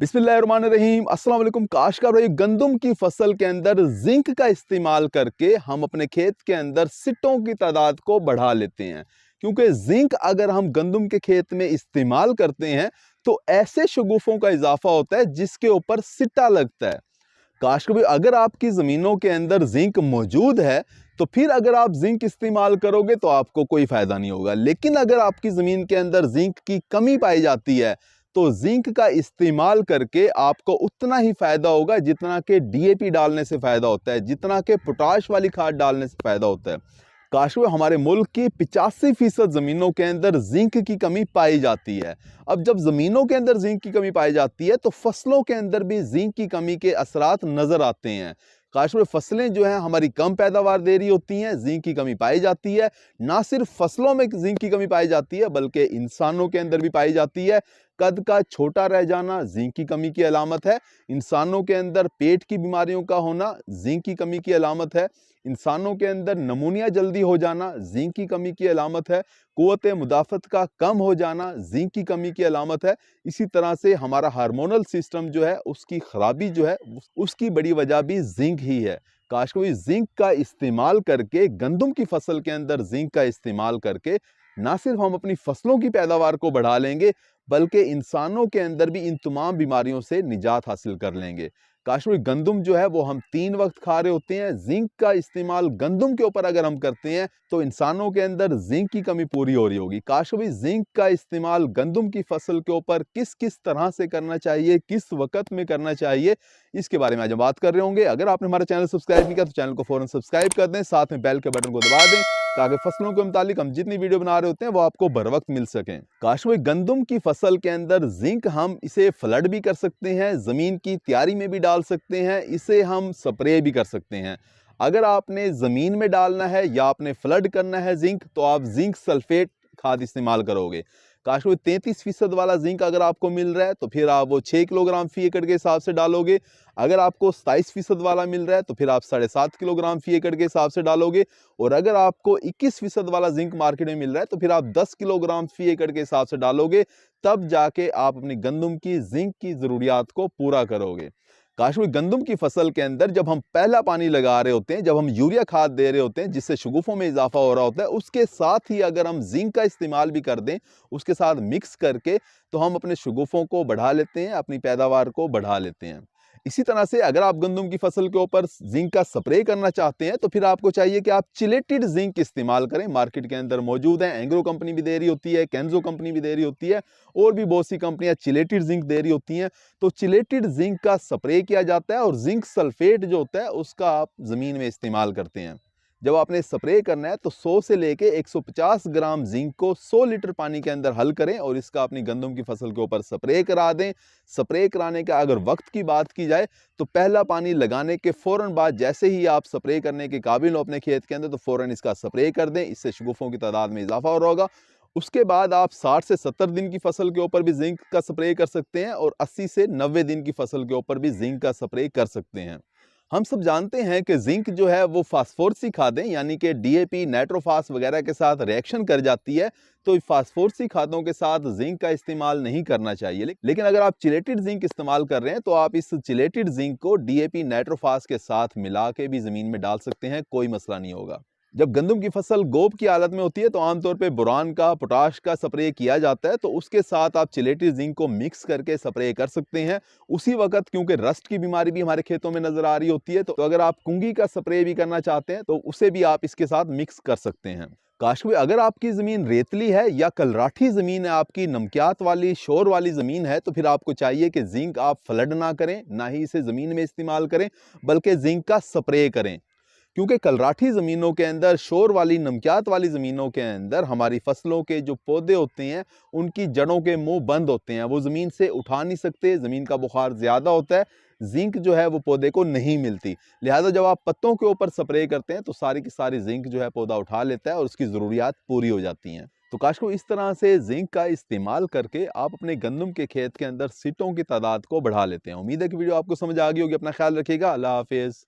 बिस्मिल्लाहिर्रहमानिर्रहीम अस्सलाम वालेकुम। काश्तकार भाई, गंदम की फसल के अंदर जिंक का इस्तेमाल करके हम अपने खेत के अंदर सिट्टों की तादाद को बढ़ा लेते हैं। क्योंकि जिंक अगर हम गंदम के खेत में इस्तेमाल करते हैं तो ऐसे शगुफों का इजाफा होता है जिसके ऊपर सिट्टा लगता है। काश्तकार भाई, अगर आपकी ज़मीनों के अंदर जिंक मौजूद है तो फिर अगर आप जिंक इस्तेमाल करोगे तो आपको कोई फ़ायदा नहीं होगा। लेकिन अगर आपकी ज़मीन के अंदर जिंक की कमी पाई जाती है तो जिंक का इस्तेमाल करके आपको उतना ही फ़ायदा होगा जितना कि डीएपी डालने से फ़ायदा होता है, जितना कि पोटाश वाली खाद डालने से फ़ायदा होता है। काश्तकार, हमारे मुल्क की 85% ज़मीनों के अंदर जिंक की कमी पाई जाती है। अब जब ज़मीनों के अंदर जिंक की कमी पाई जाती है तो फसलों के अंदर भी जिंक की कमी के असरात नज़र आते हैं। काश्तकार, फसलें जो हैं हमारी कम पैदावार दे रही होती हैं, जिंक की कमी पाई जाती है। ना सिर्फ फसलों में जिंक की कमी पाई जाती है बल्कि इंसानों के अंदर भी पाई जाती है। कद का छोटा रह जाना जिंक की कमी की अलामत है। इंसानों के अंदर पेट की बीमारियों का होना जिंक की कमी की अलामत है। इंसानों के अंदर नमूनिया जल्दी हो जाना जिंक की कमी की अलामत है। कुव्वत मुदाफ़त का कम हो जाना जिंक की कमी की अलामत है। इसी तरह से हमारा हार्मोनल सिस्टम जो है उसकी ख़राबी जो है उसकी बड़ी वजह भी जिंक ही है। काश कोई जिंक का इस्तेमाल करके, गंदम की फसल के अंदर जिंक का इस्तेमाल करके ना सिर्फ हम अपनी फसलों की पैदावार को बढ़ा लेंगे बल्कि इंसानों के अंदर भी इन तमाम बीमारियों से निजात हासिल कर लेंगे। काश्मीरी गंदम जो है वो हम 3 वक्त खा रहे होते हैं। जिंक का इस्तेमाल गंदम के ऊपर अगर हम करते हैं तो इंसानों के अंदर जिंक की कमी पूरी हो रही होगी। काश्मीरी जिंक का इस्तेमाल गंदम की फसल के ऊपर किस किस तरह से करना चाहिए, किस वक्त में करना चाहिए, इसके बारे में आज हम बात कर रहे होंगे। अगर आपने हमारा चैनल सब्सक्राइब नहीं किया तो चैनल को फौरन सब्सक्राइब कर दें, साथ में बेल के बटन को दबा दें ताकि फसलों के मुतालिक हम जितनी वीडियो बना रहे होते हैं वो आपको बर वक्त मिल सकें। काश्मीरी गंदम की फसल के अंदर जिंक हम इसे फ्लड भी कर सकते हैं, जमीन की तैयारी में भी डाल सकते हैं, इसे हम स्प्रे भी कर सकते हैं। अगर आपने जमीन में डालना है या आपने फ्लड करना है जिंक तो आप जिंक सल्फेट खाद इस्तेमाल करोगे। काश्मीर 33% वाला जिंक अगर आपको मिल रहा है तो फिर आप वो 6 किलोग्राम फी एकड़ के हिसाब से डालोगे। अगर आपको 27% वाला मिल रहा है तो फिर आप 7.5 किलोग्राम फी एकड़ के हिसाब से डालोगे। और अगर आपको 21% वाला जिंक मार्केट में मिल रहा है तो फिर आप 10 किलोग्राम फी एकड़ के हिसाब से डालोगे। तब जाके आप अपनी गंदम की जिंक की जरूरियात को पूरा करोगे। काश्मीर गंदम की फसल के अंदर जब हम पहला पानी लगा रहे होते हैं, जब हम यूरिया खाद दे रहे होते हैं जिससे शगुफों में इजाफा हो रहा होता है, उसके साथ ही अगर हम जिंक का इस्तेमाल भी कर दें उसके साथ मिक्स करके तो हम अपने शगुफों को बढ़ा लेते हैं, अपनी पैदावार को बढ़ा लेते हैं। इसी तरह से अगर आप गंदम की फसल के ऊपर जिंक का स्प्रे करना चाहते हैं तो फिर आपको चाहिए कि आप चिलेटेड जिंक इस्तेमाल करें। मार्केट के अंदर मौजूद है, एंग्रो कंपनी भी दे रही होती है, केंजो कंपनी भी दे रही होती है और भी बहुत सी कंपनियां चिलेटेड जिंक दे रही होती हैं। तो चिलेटेड जिंक का स्प्रे किया जाता है और जिंक सल्फेट जो होता है उसका आप जमीन में इस्तेमाल करते हैं। जब आपने स्प्रे करना है तो 100 से लेके 150 ग्राम जिंक को 100 लीटर पानी के अंदर हल करें और इसका अपनी गंदम की फसल के ऊपर स्प्रे करा दें। स्प्रे कराने का अगर वक्त की बात की जाए तो पहला पानी लगाने के फौरन बाद जैसे ही आप स्प्रे करने के काबिल हो अपने खेत के अंदर तो फौरन इसका स्प्रे कर दें, इससे शगुफों की तादाद में इजाफा हो रहा होगा। उसके बाद आप 60 से 70 दिन की फसल के ऊपर भी जिंक का स्प्रे कर सकते हैं और 80 से 90 दिन की फसल के ऊपर भी जिंक का स्प्रे कर सकते हैं। हम सब जानते हैं कि जिंक जो है वो फास्फोरसी खादें यानी कि डीएपी, नाइट्रोफास वगैरह के साथ रिएक्शन कर जाती है। तो फास्फोरसी खादों के साथ जिंक का इस्तेमाल नहीं करना चाहिए। लेकिन अगर आप चिलेटेड जिंक इस्तेमाल कर रहे हैं तो आप इस चिलेटेड जिंक को डीएपी, नाइट्रोफास के साथ मिला के भी जमीन में डाल सकते हैं, कोई मसला नहीं होगा। जब गंदम की फसल गोब की हालत में होती है तो आमतौर पे बोरान का, पोटाश का स्प्रे किया जाता है। तो उसके साथ आप चिलेटेड जिंक को मिक्स करके स्प्रे कर सकते हैं उसी वक्त, क्योंकि रस्ट की बीमारी भी हमारे खेतों में नजर आ रही होती है। तो अगर आप कुंगी का स्प्रे भी करना चाहते हैं तो उसे भी आप इसके साथ मिक्स कर सकते हैं। काश्मीर अगर आपकी ज़मीन रेतली है या कलराठी ज़मीन है, आपकी नमकियात वाली, शोर वाली ज़मीन है, तो फिर आपको चाहिए कि जिंक आप फ्लड ना करें, ना ही इसे ज़मीन में इस्तेमाल करें बल्कि जिंक का स्प्रे करें। क्योंकि कलराठी ज़मीनों के अंदर, शोर वाली, नमकियात वाली ज़मीनों के अंदर हमारी फसलों के जो पौधे होते हैं उनकी जड़ों के मुंह बंद होते हैं, वो ज़मीन से उठा नहीं सकते, ज़मीन का बुखार ज़्यादा होता है, जिंक जो है वो पौधे को नहीं मिलती। लिहाजा जब आप पत्तों के ऊपर स्प्रे करते हैं तो सारी की सारी जिंक जो है पौधा उठा लेता है और उसकी ज़रूरियात पूरी हो जाती हैं। तो काश को इस तरह से जिंक का इस्तेमाल करके आप अपने गंदम के खेत के अंदर सिटों की तादाद को बढ़ा लेते हैं। उम्मीद है कि वीडियो आपको समझ आ गई होगी। अपना ख्याल रखिएगा। अल्लाह हाफिज़।